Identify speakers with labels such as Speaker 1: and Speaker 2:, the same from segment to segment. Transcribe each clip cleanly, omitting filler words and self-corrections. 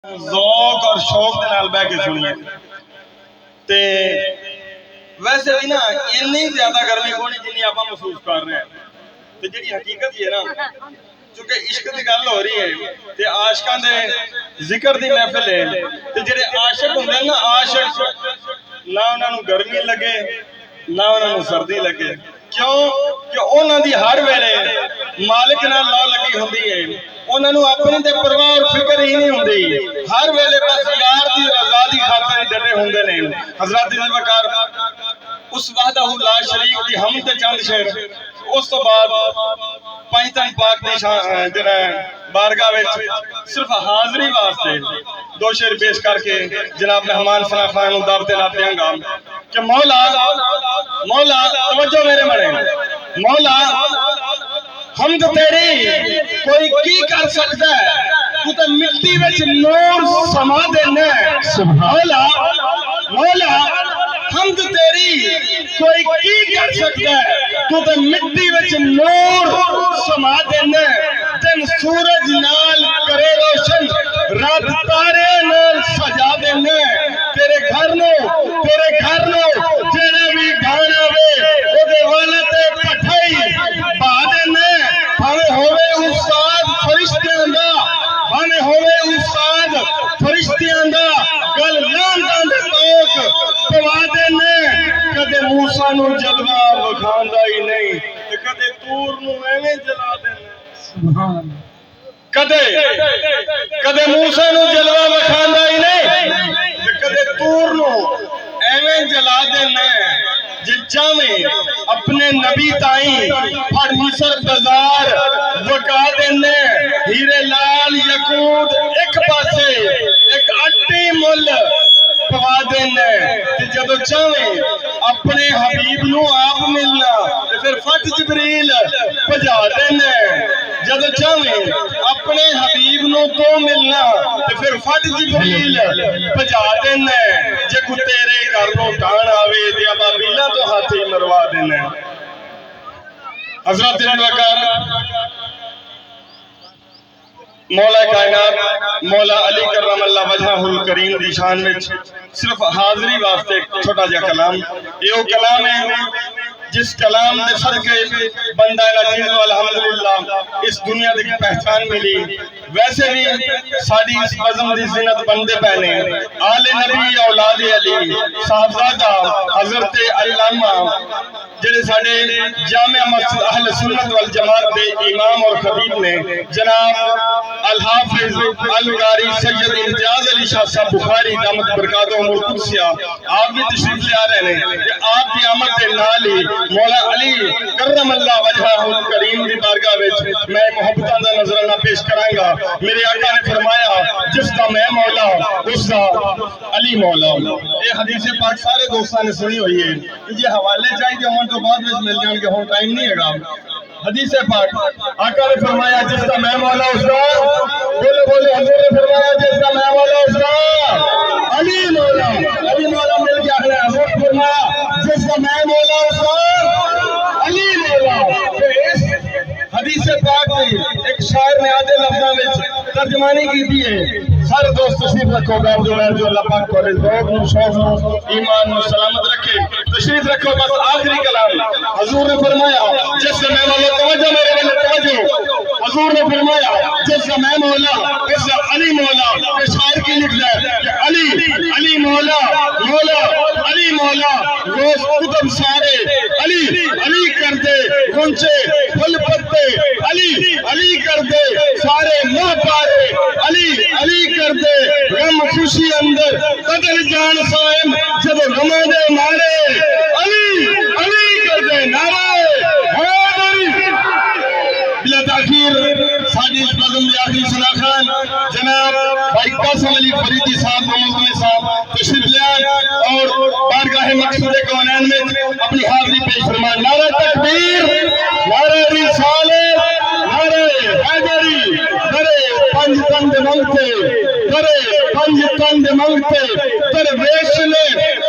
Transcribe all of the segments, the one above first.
Speaker 1: ज़ौक़ और शौक के नाल बह के सुनिए। ते वैसे भी ना इन्नी ज्यादा गर्मी को नहीं जिन्नी आप महसूस कर रहे हैं। ते जिहड़ी हकीकत ही है ना, क्योंकि इश्क की गल हो रही है ते आशिकां दे जिक्र दी महफिल है ते जिहड़े आशिक हुंदे ना, आशिक ना उन्होंने गर्मी लगे ना उन्होंने सर्दी लगे। क्यों कि उन्हों दी हर वेले मालिक नाल लौ लगी होंदी है। उन्होंने अपनी ते परवाह और फिक्र ही नहीं होंदी। हर वेले बस यार दी रज़ा दी खातिर डटे होंदे ने। हज़रत ज़ुल्फ़िकार उस वहदहू ला शरीक दी हम ते चंद शेर, उस तो बाद पंजतन पाक दी जरा बारगाह विच सिर्फ हाज़री वास्ते दो शेर पेश करके जनाब मेहमान सना खान नूं दावत ला देंगा कि मौला मौला तवज्जो मेरे बड़े मौला हम तो तेरी कोई की कर सकता है, तू तो मिट्टी विच नूर समा देना। मौला मौला हम तो तेरी कोई की कर सकता है, तू तो मिट्टी विच नूर समा देना। दिन सूरज नाल करे रोशन, रात तारे नाल सजा देना। तेरे घर नो जेड़ा भी गाना वे ओदे वाले ते पठाई बा देना। भावे होवे उस्ताद फरिश्तियां दा, भावे होवे उस्ताद फरिश्तियां दा, गल लांदा दे तोक पवा देना। कदे मूसा नू जलवा विखांदा ही नहीं ते कदे तूर नू एवें जला देना। सुभान कदे मूसा नू जलवा विखांदा ही नहीं ते कदे तूर नू एवें जला देना। जे चाहे अपने नबी ताई फड़ मिसर बाजार वका देने। हीरे लाल यकूत एक पासे एक अट्टी मुल पवा देने। जदों चाहे अपने हबीब नू आप मिलना ते फिर फट जबरील भजा देने। जदों चाहे अपने हबीब नू तो मिलना ते फिर फट जबरील भजा देने। जे कोई तेरे घर नो डाण आवे ते अबाबीला तो हाथी मरवा देना। हज़रत ज़ुल्फ़िकार मौला कायनात मौला अली करमल्लाहु वजहुल करीम दी शान में सिर्फ हाज़री वास्ते छोटा जा कलाम, ये कलाम है जिस कलाम के सदके बंदा अजीज अल्हम्दुलिल्लाह इस दुनिया की पहचान मिली। वैसे भी साडी इस बज़म दी ज़िनत बनदे पैने आले नबी औलाद अली साहबजादा हज़रत अल्लामा जेडे साडे जामिया मस्जिद अहले सुन्नत वल जमात के इमाम और खतीब ने जनाब अल हाफिज अल कारी सैयद इम्तियाज अली शाह साहब बुखारी दामत बरकातुहुल कुद्सिया आप भी तशरीफ ले आ रहे हैं कि आप की आमद के नाल ही मौला अली करमल्लाहु वजहुल करीम की बारगाह विच मैं मोहब्बतां दा नजराना पेश करांगा। मेरे आका ने फरमाया जिसका मैं मौला उसका अली मौला। ये हदीस पाक सारे दोस्तों ने सुनी हुई है कि जे हवाले चाहिए होने तो बाद में मिल जाएंगे, हुण टाइम नहीं है। हदीस पाक आका ने फरमाया जिसका मैं मौला उसका बोले बोले हजूर ने फरमाया जिसका मैं मौला उसका अली मौला। अली मौला मिल गया है। हजूर फरमाया जिसका मैं मौला उसका अली मौला। हदीस पाक की एक शायर ने आधे लफ्ज़ों में तर्जमानी की थी है। सारे दोस्त तशरीफ रखो जो अल्लाह पाक को ज़ौक़ नूं शौक़ नूं ईमान नूं सलामत रखे। तशरीफ रखो। बस आखिरी कलाम हजूर ने फरमाया जिसका मैं मौला तवज्जो मेरे वाले तवज्जो। हजूर ने फरमाया जिसका मैं मौला उसका अली मौला। ये शायर की लिखता है कि अली अली मौला मौला अली मौला रोज़ कुतुब सारे अली अली कर दे गुंचे फूल पत्ते अली अली कर दे सारे मुँह पारे अली अली कर दे गम खुशी अंदर बदल जान साइम जब गमों दे मारे अली अली कर दे नारे हैदरी। बिला ताखीर साडी इस बज़म दे आखिरी सुना खान जनाब भाई कासिम अली फरीदी साहब मोहम्मद साहब तशरीफ ले और बारगाह मक़सूद कौनैन में अपनी हाज़री पेश फरमाएं। नारा तकबीर नारा रिसालत नारे हैदरी करे पंज तंद मंगते करे पंज तंद मंगते दरवेश ने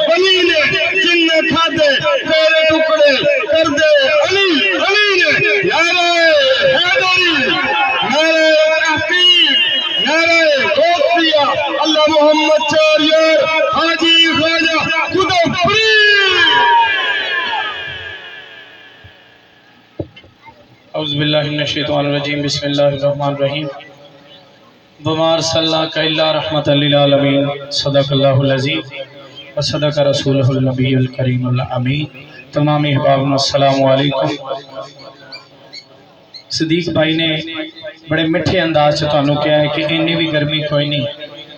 Speaker 1: बली ने जिन्ने खादे तेरे टुकड़े कर दे अली अली ने। नारे हैदरी नारे तहकीक नारे
Speaker 2: औज़ुबिल्लाहिमिनश्शैतानिर्रजीम बिस्मिल्लाहिर्रहमानिर्रहीम वमा अर्सलनाका इल्ला रहमतल लिल आलमीन सदक़ल्लाहुल अज़ीम व सदक़ रसूलुहुल नबियुल करीमुल अमीन। तमाम अहबाब अस्सलामु अलैकुम। सदीक भाई ने बड़े मिठे अंदाज से तुहानू कहा है कि इन्नी भी गर्मी कोई नहीं,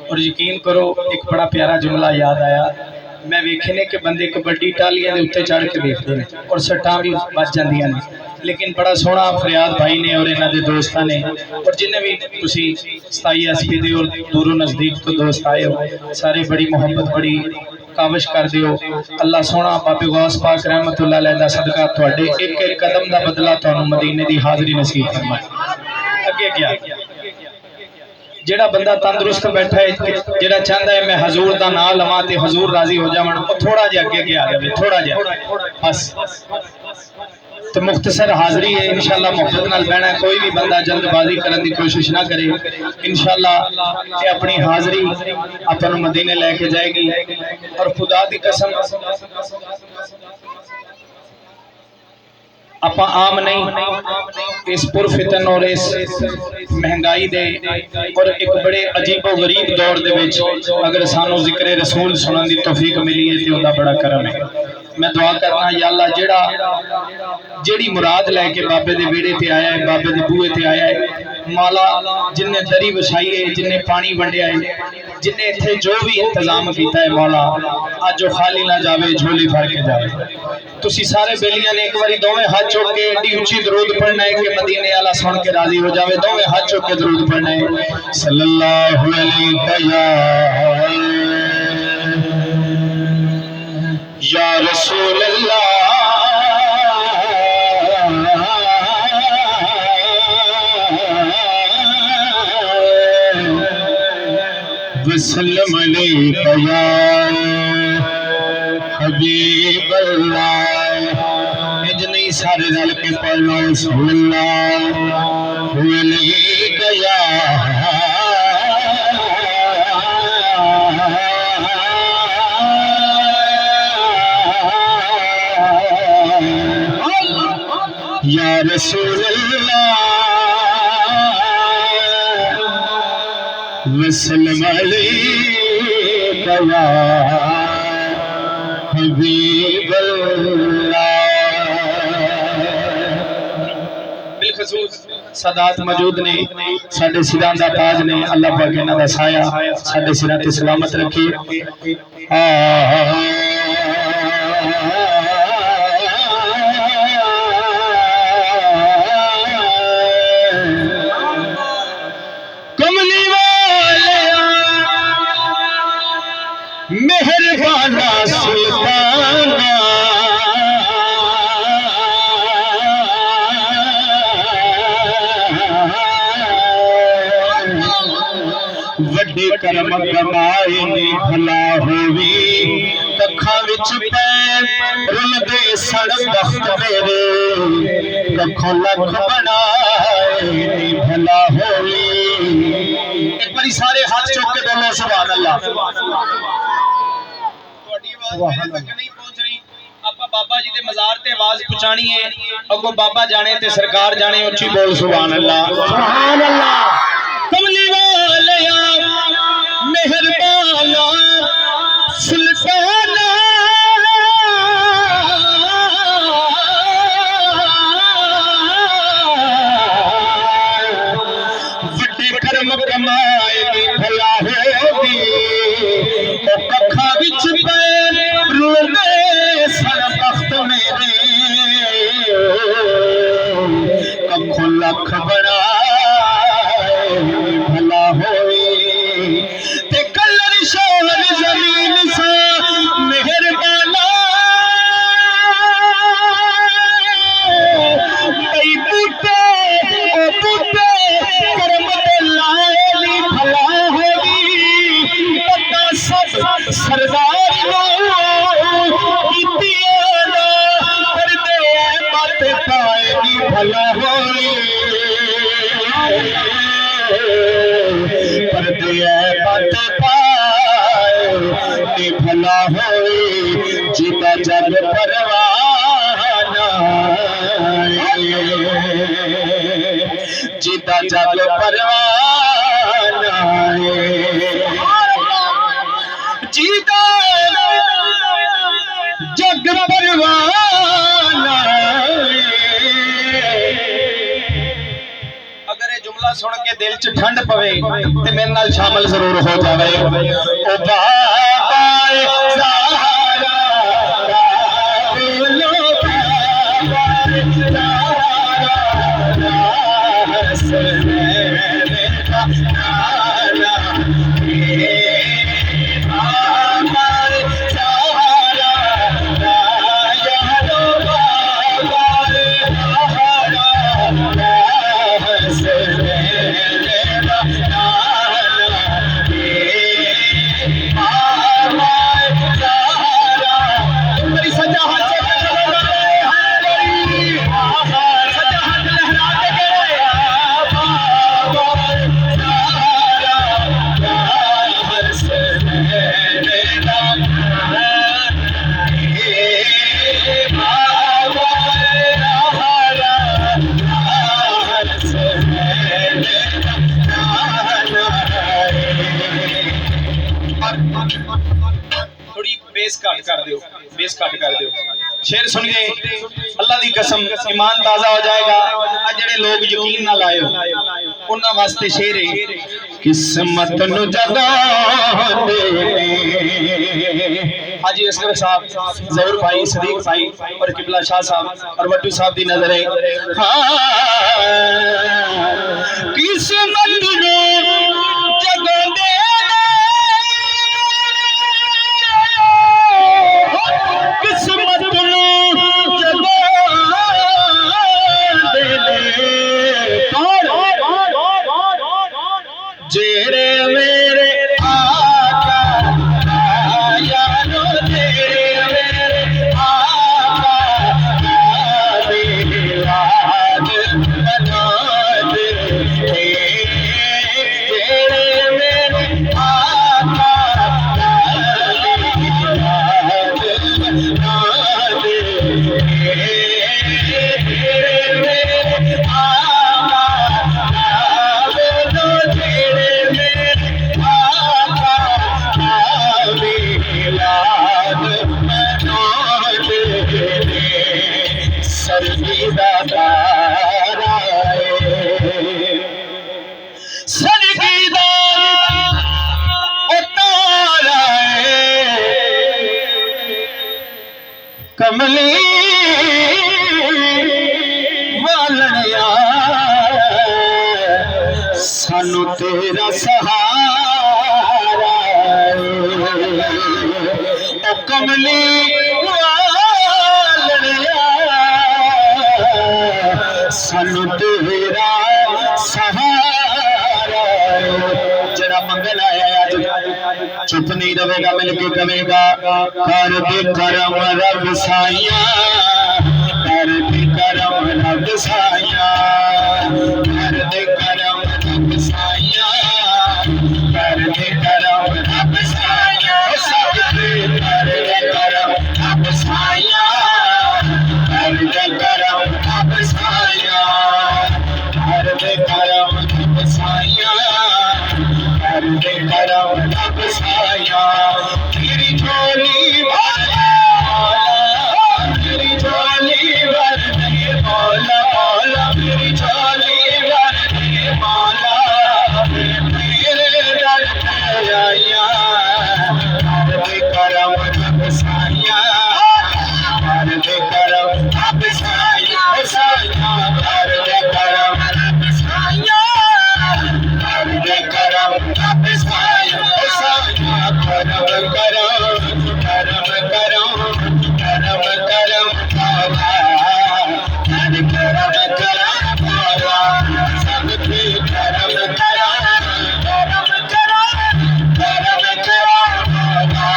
Speaker 2: और यकीन करो एक बड़ा प्यारा जुमला याद आया। मैं वेखे ने कि बंदे कबड्डी टालियां दे उत्ते चढ़ के देखते हैं और सट्टां भी बच जांदियां ने, लेकिन बड़ा सोहना फरियाद भाई ने और इन्हां दे दोस्तां ने और जिन्हें भी तुसी 27 एसपी दे और दूरों नज़दीक तो दोस्त आए हो सारे बड़ी मोहब्बत बड़ी काविश कर दियो। अल्लाह सोहना बाबे गौस पाक रहमतुल्लाह अलैह दा सदका तुहाडे एक एक कदम दा बदला तुहानू मदीने दी हाज़री नसीब फरमाए। अगे क्या जेड़ा बंदा तंदुरुस्त बैठा है, जेड़ा चाहता है मैं हजूर का नाम लवां ते हजूर राजी हो जावन, वो थोड़ा जिहा अगे आ जाए, थोड़ा जिहा बस। तो मुख्तसर हाज़री है, इंशाअल्लाह मोहब्बत नाल बहना। कोई भी बंदा जल्दबाजी करने की कोशिश ना करे, इंशाअल्लाह ये अपनी हाज़री अपन मदीने लेके जाएगी। और खुदा की कसम आप आम नहीं इस पुरफितन और इस महंगाई दे और एक बड़े अजीबो गरीब दौर दे विच अगर सानू जिक्र रसूल सुनने की तौफीक मिली है तो उहदा बड़ा करम है। मैं दुआ करना या अल्लाह जेड़ी मुराद लैके बाबे दे वेड़े ते आया है, बाबे दे बूहे ते आया है, माला जिन्हें दरी बिछाई है, जिन्हें पानी वंडिया है, जिन्हें इत्थे जो भी इंतजाम किया है, मौला अज जो खाली ना जावे, झोली भर के जावे। तुसी सारे बेलियां ने एक बारी दोवें हाथ चुक के एडी उच्ची दरूद पढ़ना है कि मदीने वाला सुन के राजी हो जावे। दोवें हाथ चुक के दरूद पढ़ना है सल्लल्लाहु अलैहि या रसूल अल्लाह वसल्लम अलैका या हबीब अल्लाह। इज नहीं सारे रल के पढ़ना सल्लल्लाहु अलैका या या रसूल अल्लाह वसल्लम अलैका या हबीब अल्लाह। बिलखसूस सादात मौजूद ने, साडे सिरां दा ताज ने, अल्लाह पाक इन्हां दा साया साडे सिरां ते सलामत रखे। मेहरबाना सुल्ताना वड्डे करम कमाए नी भला होवी, कखा विच पै रुलदे सड़ बख्त मेरे, कखों लख बनाए नी भला होवी। एक बारी सारे हाथ चुक के बोलो सुभान अल्लाह। बाबा जी दे मज़ार ते आवाज पहुंचानी है, अगो बाबा जाने ते सरकार जाने, उच्ची बोल सुभान अल्लाह सुभान अल्लाह। कमली वालिया मेहरबाना सुल्ताना वड्डे करम कमाए दी भला होगी, ओ कखा विच पैर रुलदे सड़ बख्त मेरे, कखों लख बनाए भला होई, ते कलर शोर जमीन सा मेहरबाना कई बूटे ओ बूटे करम दे लाए नी भला होगी, पता सब सरदार भला होई, पर्दे बात पाए भला होई, जीता जग परवाना जिदा जग परवाना जिदा जग परवाना। अगर ये जुमला सुन के दिल च ठंड पवे ते मेरे नाल शामिल जरूर हो जावे। ओ बाबा ज़हरा बोलो बाबा हसनैन का नारा थोड़ी बेस कट कर दियो, बेस कट कर दियो। शेर सुन के अल्लाह दी कसम ईमान ताजा हो जाएगा। आ जेड़े लोग यकीन ना लाए उन्हां वास्ते शेर है। किस्मत नु जगा हाजी असगर साहब, जहूर भाई, सदीक भाई और किबला शाह साहब और वट्टू साहब दी नजर है। किस्मत नु जगा दे किस्मत नु जगा जेड़े मेरे आका यारो तेरे मेरे आका दिलाद बना दे। जेड़े मेरे आका दिलाद बना दे। तेरे मेरे आका कमली वालनिया सानू तेरा सहारा ओ कमली वालनिया सानू तेरा सहारा। जरा मंगल आया आज चुप नहीं रहेगा, मिलके कहेगा कर दे करम रब साइया, कर दे करम रब साइया, कर दे करम रब साइया, कर दे करम रब साइया, कर दे करम रब साइया, कर दे करम रब साइया, कर दे करम रब साइया, कर दे करम रब साइया। तेरी झोली भर तेरी झोली भर दे मौला, मौला तेरी झोली भर दे मौला। तेरे दर पे आया कर दे करम रब साइया, कर दे करम रब साइया, साइया कर दे करम रब साइया, कर दे करम रब साइया, साइया करम करम करम करम करम करम बाबा, कर करम करम बाबा, सब पे करम करम करम करम करम करम बाबा,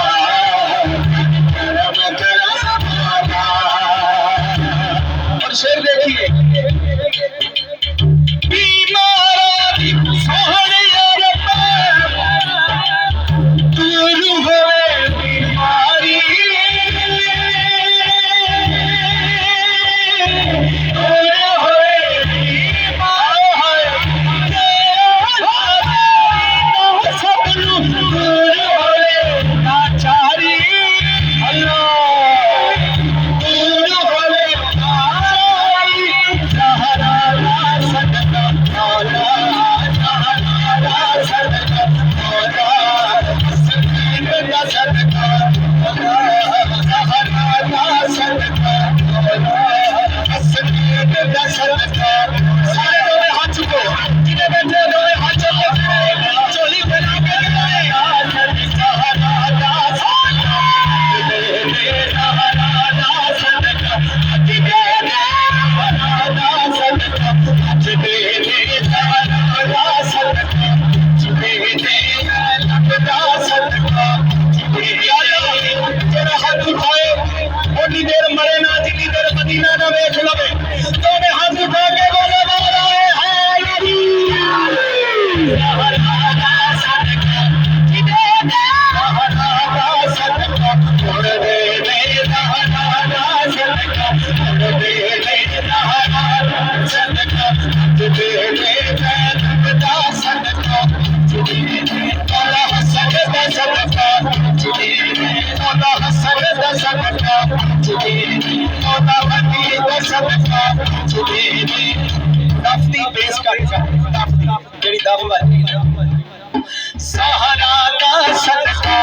Speaker 2: करम करम बाबा। और शेर देखिए, बीमारी सोहरे दूर होए बीमारी दा सदका सारे दोवे हाथ चुको जिन्हें बैठे दोवे हाथ चुको चोली बना के गाए ज़हरा दा सदका ज़हरा दा सदका अज दे ज़हरा दा सदका अज दे ज़हरा दा सदका अज दे लब दा सदका तेरा हाथ उठाए ओनी देर मरे ना जितनी देर मदीना ना वेख लवे तो मैं हाथ उठा के बोले बोला है ज़हरा दा सदका जिदे ज़हरा दा सदका छोड़ दे ज़हरा दा सदका छोड़ दे ज़हरा दा सदका जिदे लब दा सदका जिदे मौला हसन दा सदका जिदे मौला हसन दा सदका जिदे मौला वली दा सदका जिदे दफ्ती पेश कर दफ्ती जेड़ी दफ वाली ज़हरा दा सदका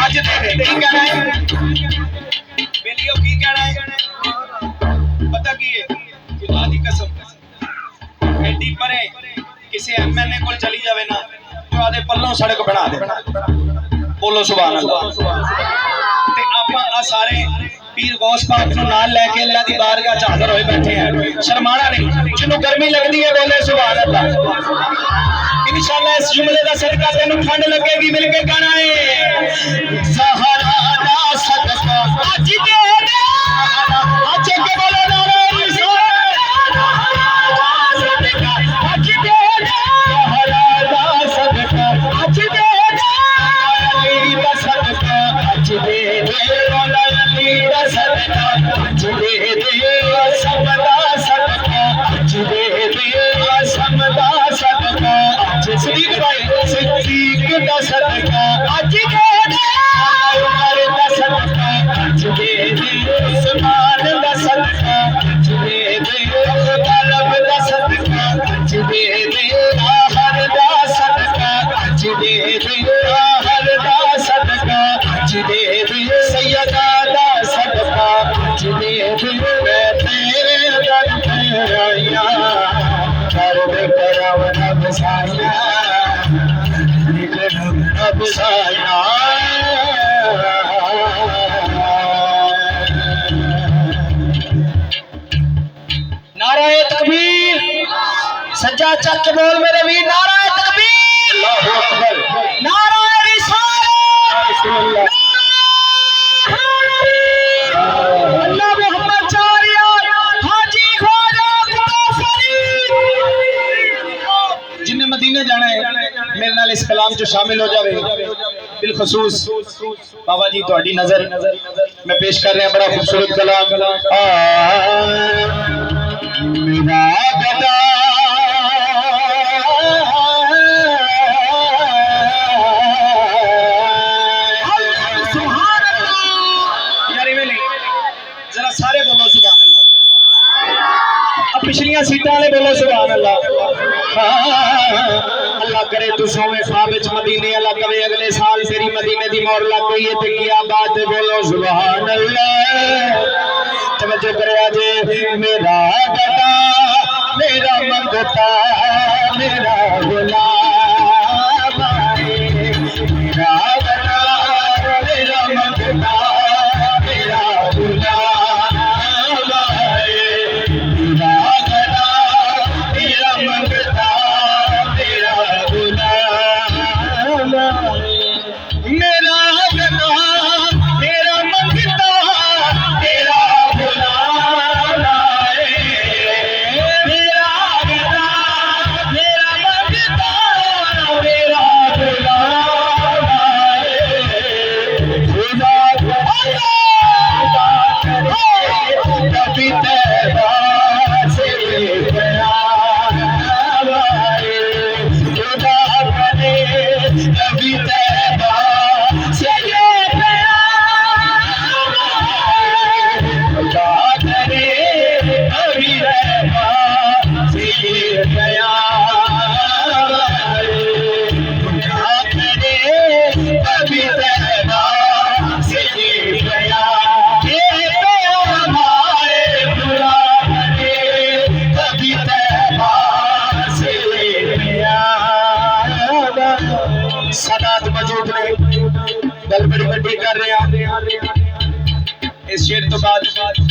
Speaker 2: अज दे की कहना है बेलियो की कहना है पता की है खुदा दी कसम एडी परे किसी एमएलए को चली जावे ना तो आदे पल्लों सड़क बना दे बोलो सुभान अल्लाह ते आपा आ सारे पीर गौस पाक नु नाल लेके अल्लाह दी बारगाह च हाजिर होए बैठे हैं शर्माना नहीं जिन्हों गर्मी लगदी है बोले सुभान अल्लाह इंशाअल्लाह इस जुमले दा सदका तेनु ठंड लगेगी मिलके गाना है ज़हरा दा सदका अज दे अज के बोलो नारे सदका अज दे ज़हरा दा सदका अज दे अली दा सदका अज दे मौला अली दा सदका अज दे असम दा सदका अज दे असम दा सदका अज सिद्दीक भाई सिद्दीक दा सदका अज दे उमर दा सदका अज दे उस्मान दा सदका अज दे तालब दा सदका अज दे आहर दा सदका अज दे आहर दा सदका अज दे सैयदा दा सदका अज दे मैं तेरे दर पे आया कर दे करम रब साया रब साया नाराए तकबीर सज्जा चक बोल मेरे वीर नाराए तकबीर अल्लाहू अकबर नाराए रिसालत अल्लाह मोहम्मद चारिया हाजी ख्वाजा कुतुब फरीद जिन्हें मदीने जाना है मेरे नाल इस कलाम जो शामिल हो जावे बिलखसूस बाबा जी ਤੁਹਾਡੀ नजर मैं पेश कर रहे हैं बड़ा खूबसूरत कलाम मेरा गदा सुभान अल्लाह यार इवें नहीं जरा सारे बोलो सुभान अल्लाह अब पिछलियां सीटां वाले बोलो सुभान अल्लाह अल्लाह करे तू सोवे ख्वाब विच मदीने अल्लाह कवे अगले साल तेरी मदीने दी मोहर लग गई है ते क्या बात है बोलो सुभान अल्लाह तवज्जो करे जे मेरा गदा मेरा मंगता मेरा गुलाम मेरा गदा मेरा मंगता मेरा गुलाम मेरा गदा मेरा मंगता मेरा गुलाम मेरा गदा मेरा मंगता तेरा गुलाम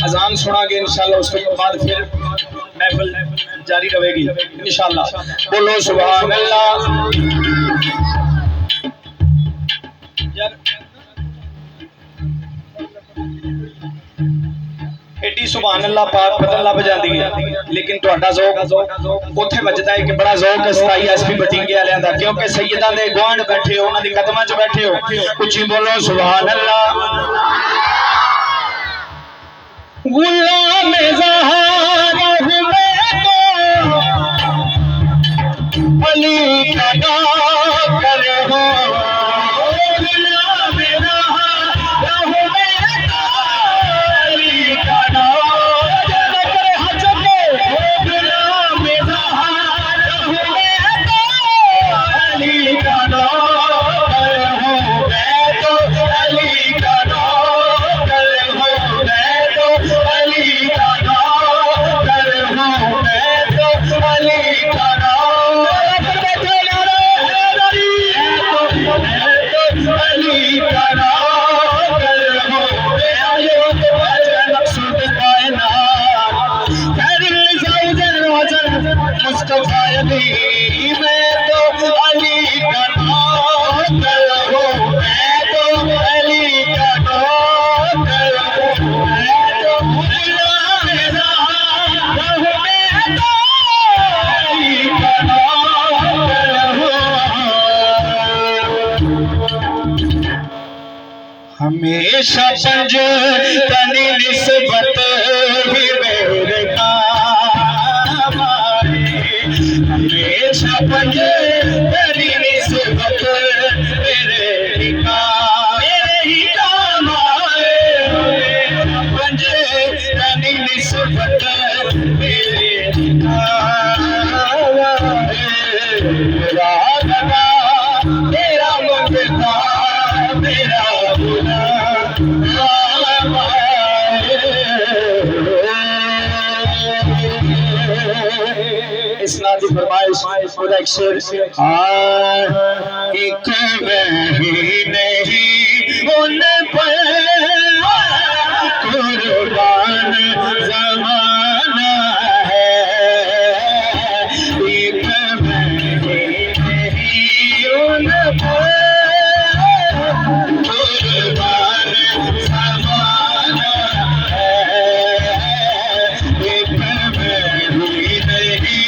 Speaker 2: अजान सुनागे इंशाल्लाह, उसके बाद फिर महफिल जारी रहेगी इंशाल्लाह। बोलो सुभान अल्लाह। एडी सुभान अल्लाह पाक पता लग जाती है, लेकिन तुहाडा ज़ौक उत्थे वजदा है कि बड़ा ज़ौक सताई एसपी बटिंगे वालियां दा, क्योंकि सैयदां दे गुआंढ बैठे हो, उन्हां दी कदमां च बैठे हो। उच्ची बोलो सुभान अल्लाह। गुलाम ज़हरा हूं मैं तो अली का नौकर हो, गुलाम ज़हरा हूं मैं तो अली का नौकर। हज को गुलाम ज़हरा हूं मैं तो अली का नौकर हूं, मैं तो अली का नौकर हूं, मैं तो अली का नौकर हूं, मैं तो अली का नौकर। बैठो यारो हैदरी, मैं तो अली का नौकर हूं। आयो तो वजन मकसूद कायनात खैरुल ज़ौजन वजन मुस्तफा अली, मैं तो अली का नौकर हूं, मैं तो अली का नौकर हूं, मैं तो गुलाम ज़हरा हूं, मैं तो अली का नौकर हूं। हमेशा पंज तनी निस्बत ही मेरे काम आए, हमेशा पंज तनी निस्बत मेरे ही काम आए, पंज तनी निस्बत मेरे ही काम आए। मेरा गला तेरा मुक्ता मेरा इस्लाम की फरमाइश पूरा एक शेर से एक वही नहीं उन पर कुर्बान ज़माना है, एक वही नहीं उन पर कुर्बान ज़माना है, एक वही नहीं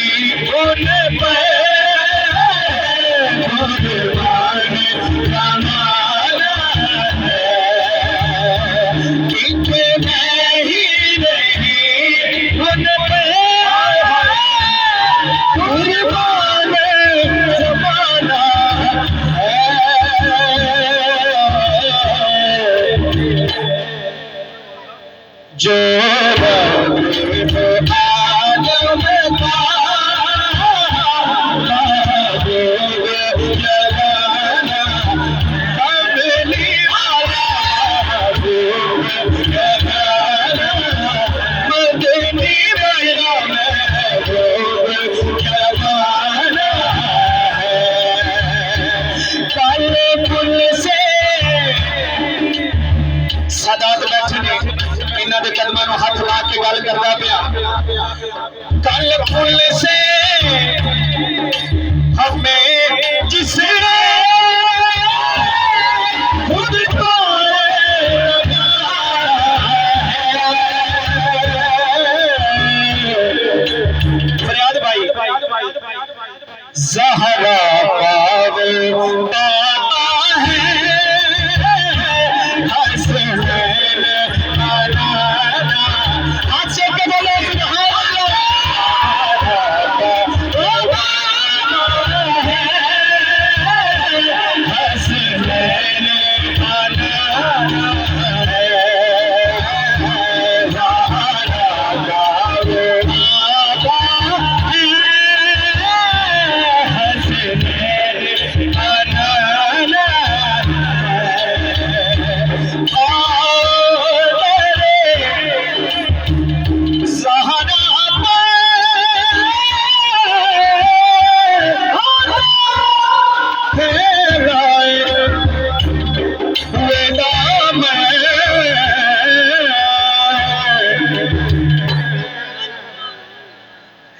Speaker 2: उन पर कुर्बान ज़माना है, एक वही नहीं उन पर कुर्बान ज़माना है। जो रब आलम का महबूब लगाना, कमली वाला महबूब लगाना, मदनी वाला महबूब लगाना है। काले पुल से सादात बैठे ने, इन्हां दे कदमां नूं हथ ला के गल करदा पिया। कल पुल से हमें जिसने खुद को फरियाद भाई ज़हरा पावे पापा है, हसनैन मनाना। हाथ से के बोलो सुभान अल्लाह।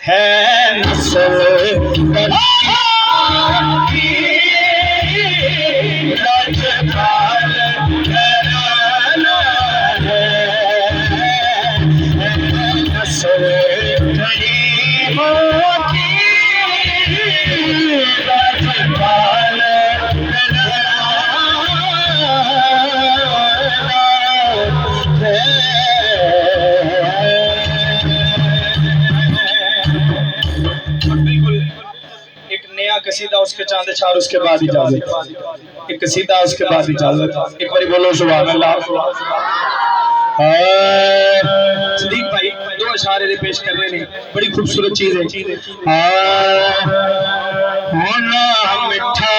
Speaker 2: है नस्ल की रखवाल घराना है नस्ल गरीबों की रखवाल एक नया कसीदा उसके चांद चार उसके बाद इजाजत एक कसीदा उसके बाद इजाजत एक बारी बोलो सुभान अल्लाह। सदीक भाई दो अशारे दे पेश कर रहे हैं बड़ी खूबसूरत चीज है। होना मिठा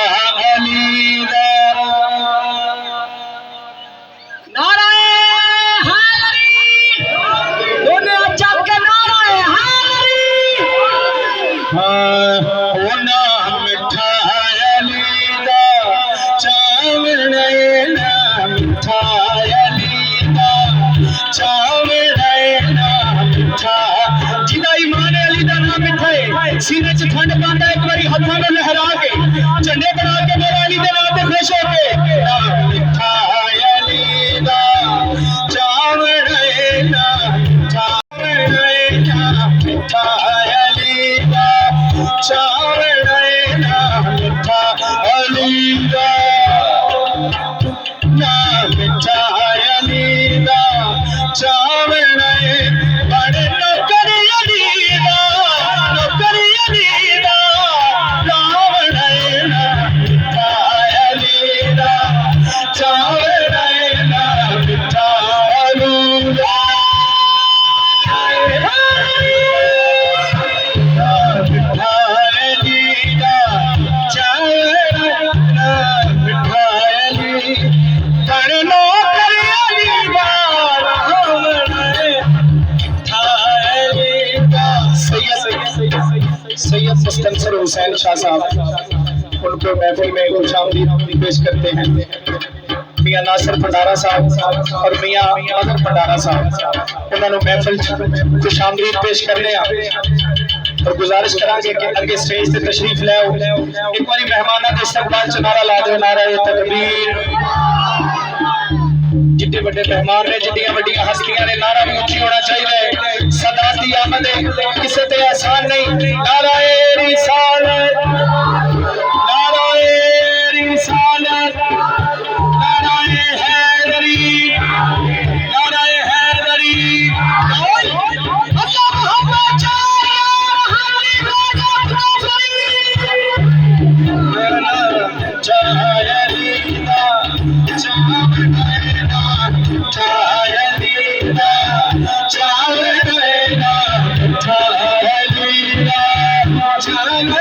Speaker 2: अली दा नाराए हायरी दोने अच्छा के नाराए हायरी होना मिठा अली दा चावड़े ना मिठा अली दा चावड़े ना मिठा जिदा ईमान अली दा नाम मिठा है सीने च ठंड पांदा एक बारी हत्थां में लहरा के झंडे बना के मेरा अली दे नाम ते खुश हो के नाम मिठा अली दा चावड़े ना मिठा अली दा चावड़े ना मिठा अली दा ना मिठा अली दा चावड़े बड़े नौकरी अली दा नौकरी अली दा चावड़े ना मिठा अली दा चावड़े ना मिठा अली दा सैयद मुस्तनसर हुसैन शाह साहब उनको महफिल में खुशामदीद पेश करते हैं। मियाँ नासिर भंडारा साहब और मियाँ मदर भंडारा साहब उन्होंने महफिल खुशामदीद पेश करने और गुजारिश करांगे कि अगे स्टेज से तशरीफ ले आओ एक बारी मेहमानों के इस्तकबाल च नारा ला दो नारा तकबीर। जितने बड़े मेहमान ने जितनी बड़िया हस्तियां ने नारा भी ऊंची होना चाहिए। सदा दी आमद किसी ते आसान नहीं। नाराए रिसालत नाराए रिसालत नाराए हैदरी नाराए हैदरी अल्लाह मोहम्मद चावड़े ना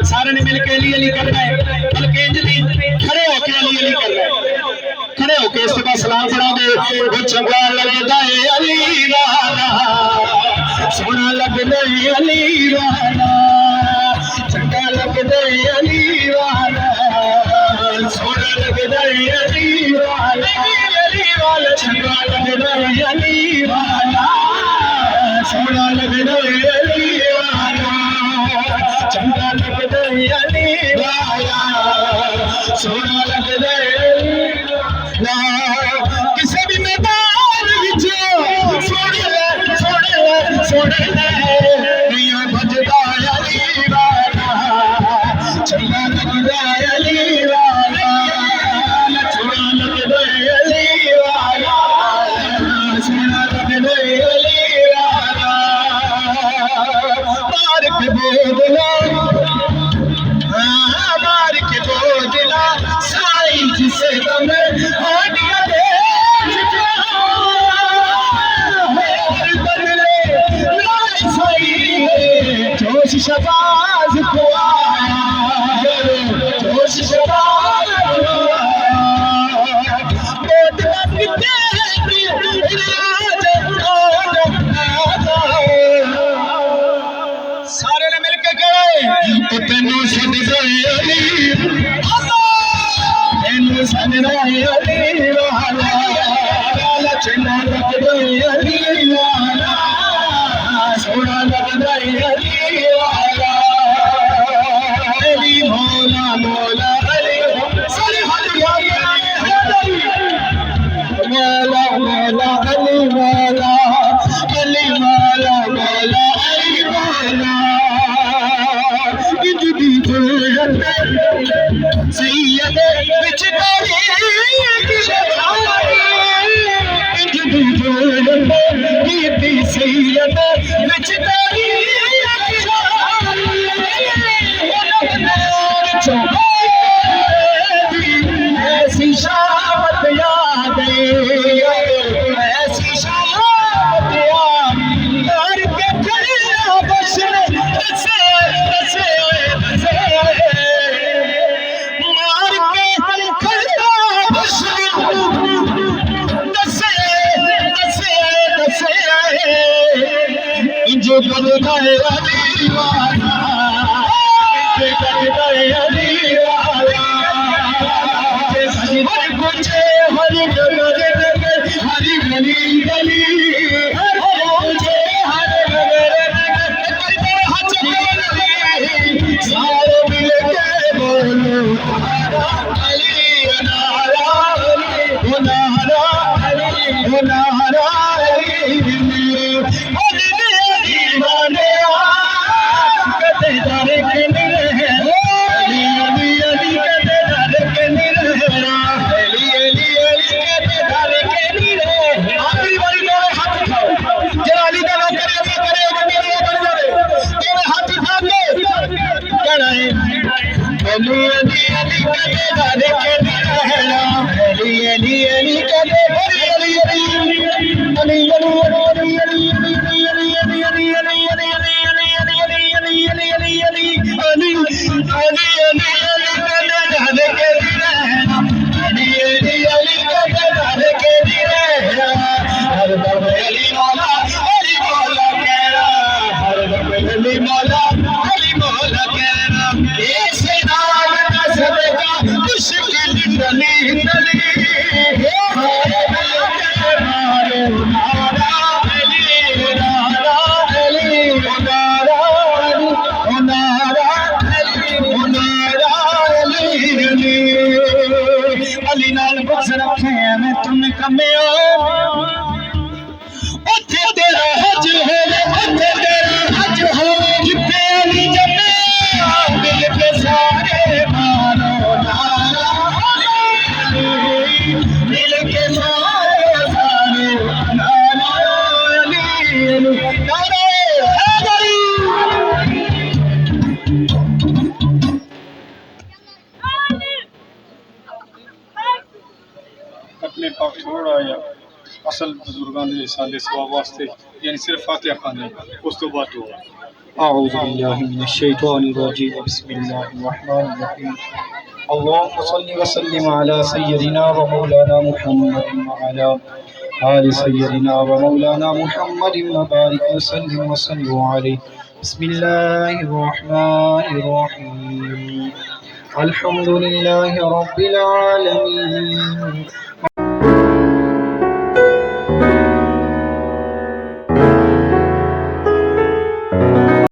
Speaker 2: सारे ने मिलके अली अली करना है, बल्कि इंजली खड़े होके अली अली करना है, खड़े होके इस बाद सलाम पढ़ोगे। वो चंगा लगदा है अली वाला, सोना लगदा है अली वाला, चंगा लगदा है अली वाला, सोना लगदा है अली वाला, अली वाला चंगा लगदा है अली वाला, सोना लगदा है अली वाला, चंगा लगदा है अली वाला, सोना लगदा है अली वाला। किसी भी मैदान विच सोड़ ले मियां भजदा अली वाला, चंगा लगदा अली वाला, सोना लगदा अली वाला, सोना लगदा अली वाला। मार के बोदला, मार के बोदला साई जिसे दम आनिया दे बदले लाल साई जोश शबाज को आया, जोश शबाज को आया, बोदला किते सारे ने मिलके कहे तेनू सजदा अली, तेनू सजदा अली वाला, चंगा लगदा अली वाला, सोना लगदा अली वाला, अली मौला मौला अली सारे हाथ मौला मौला अली मौला, अली मौला मौला अली मौला। इंजदी जोड़न सैयद विच तारीख शबाई, इंजदी जोड़न कीती सैयद विच तारीख शबाई, ऐसी शामत याद ऐसी शामत याद मार के खड़ा बशन दसे दसे दसे, मार के खड़ा बशन दसे दसे दसे, इंज करदा अली वाला, इंज करदा अली वाला, हर गुजे हर नगर नगर हरी गली गली, हर गुजे हर नगर नगर हज गली, सारे मिलके बोलो नारा अली नारा अली, ओ नारा अली, ओ नारा अली, अली दीवाने कदे दर के नहीं रहे, अली अली अली कदे दर के नहीं रहना, अली अली अली कदे दर के नहीं रहे। आखिरी बारी दोनों हाथ उठाओ, जरा अली का नाम करे अली करे अली बन जाए, दोनों हाथ उठा के कहना है अली अली अली कदे दर के नहीं रहना, अली अली अली कदे अली अली अली अली अली अली अली नाल बस रखे मैं तुम कमे उथे तेरा हज हो, उथे तेरा हज हो, जिथे अली जमे दिल के सारे मारो नारा दिल के सारे सारे नारा अली नारा हैदरी। अपने पाक छोड़ आया असल बुजुर्गों के साले सवाब वास्ते यानी सिर्फ फातिहा खाने उस तो बाद हुआ अऊज़ु बिल्लाहि मिनश शैतानिर रजीम बिस्मिल्लाहिर रहमानिर रहीम अल्लाहुम्मा सल्लि व सल्लिम अला सय्यदिना व मौलाना मुहम्मदिन व अला आलि सय्यदिना व मौलाना मुहम्मदिन व बारिक व सल्लु अलैहि बिस्मिल्लाहिर रहमानिर रहीम अल्हम्दुलिल्लाहि रब्बिल आलमीन